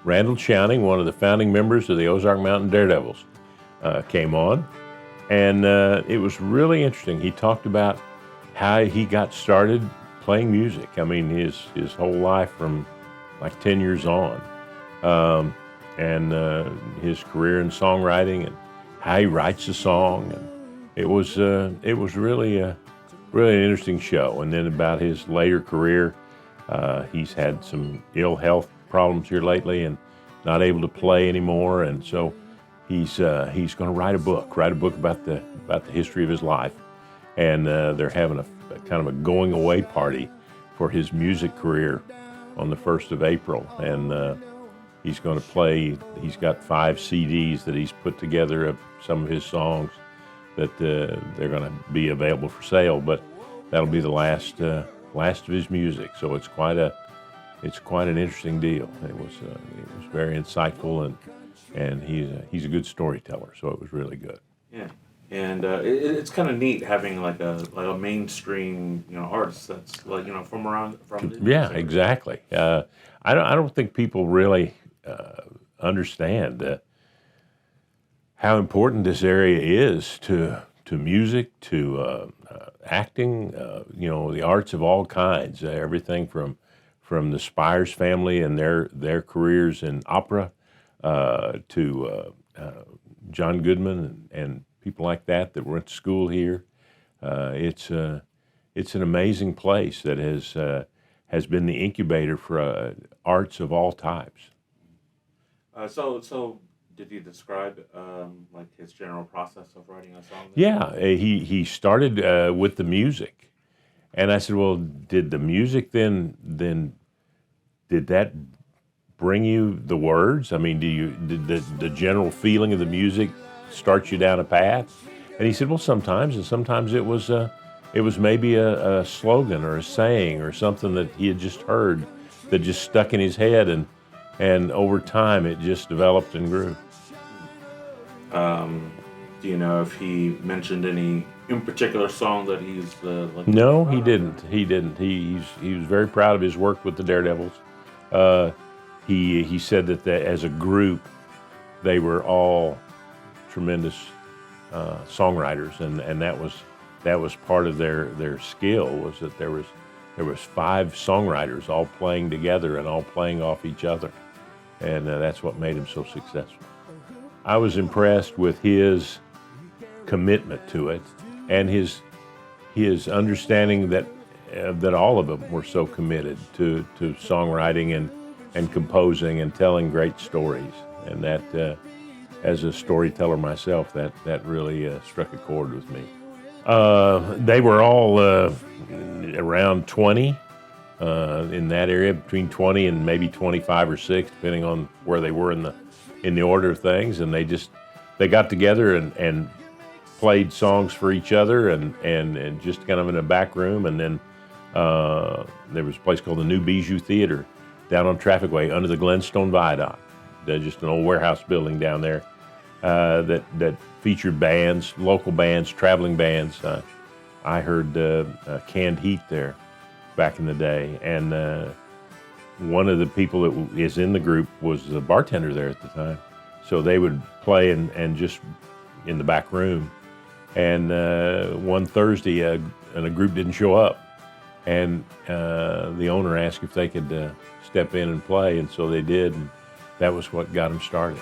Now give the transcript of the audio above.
Randall Chowning, one of the founding members of the Ozark Mountain Daredevils, came on. And it was really interesting. He talked about how he got started playing music. I mean, his whole life from like 10 years on. And his career in songwriting and how he writes a song. And it was really an interesting show. And then about his later career, he's had some ill health problems here lately and not able to play anymore. And so he's going to write a book about the history of his life. And they're having a kind of a going away party for his music career on the 1st of April. And he's going to play. He's got 5 CDs that he's put together of some of his songs that they're going to be available for sale. But that'll be the last of his music. So it's quite an interesting deal. It was very insightful, and he's a good storyteller. So it was really good. Yeah, and it's kind of neat having like a mainstream artist that's from the Yeah, exactly. I don't think people really understand how important this area is to music, to acting, the arts of all kinds. Everything from the Spires family and their careers in opera to John Goodman and people like that went to school here. It's an amazing place that has been the incubator for arts of all types. So did you describe like his general process of writing a song? Yeah, he started with the music, and I said, well, did the music then did that bring you the words? I mean, did the general feeling of the music start you down a path? And he said, well, sometimes, and sometimes it was maybe a slogan or a saying or something that he had just heard that just stuck in his head, and over time it just developed and grew. Do you know if he mentioned any in particular song that he's No, he didn't. He was very proud of his work with the Daredevils. He said that as a group, they were all tremendous songwriters, and that was part of their skill, was that there was 5 songwriters all playing together and all playing off each other, and that's what made him so successful. I was impressed with his commitment to it and his understanding that all of them were so committed to songwriting and composing and telling great stories, and that as a storyteller myself, that really struck a chord with me. They were all around 20 in that area, between 20 and maybe 25 or 6, depending on where they were in the order of things. And they got together and played songs for each other and just kind of in a back room. And then there was a place called the New Bijou Theater down on Traffic Way under the Glenstone Viaduct. There's just an old warehouse building down there that featured bands, local bands, traveling bands. I heard Canned Heat there back in the day, and one of the people that is in the group was the bartender there at the time. So they would play and just in the back room. And one Thursday, and a group didn't show up, and the owner asked if they could step in and play, and so they did, and that was what got them started.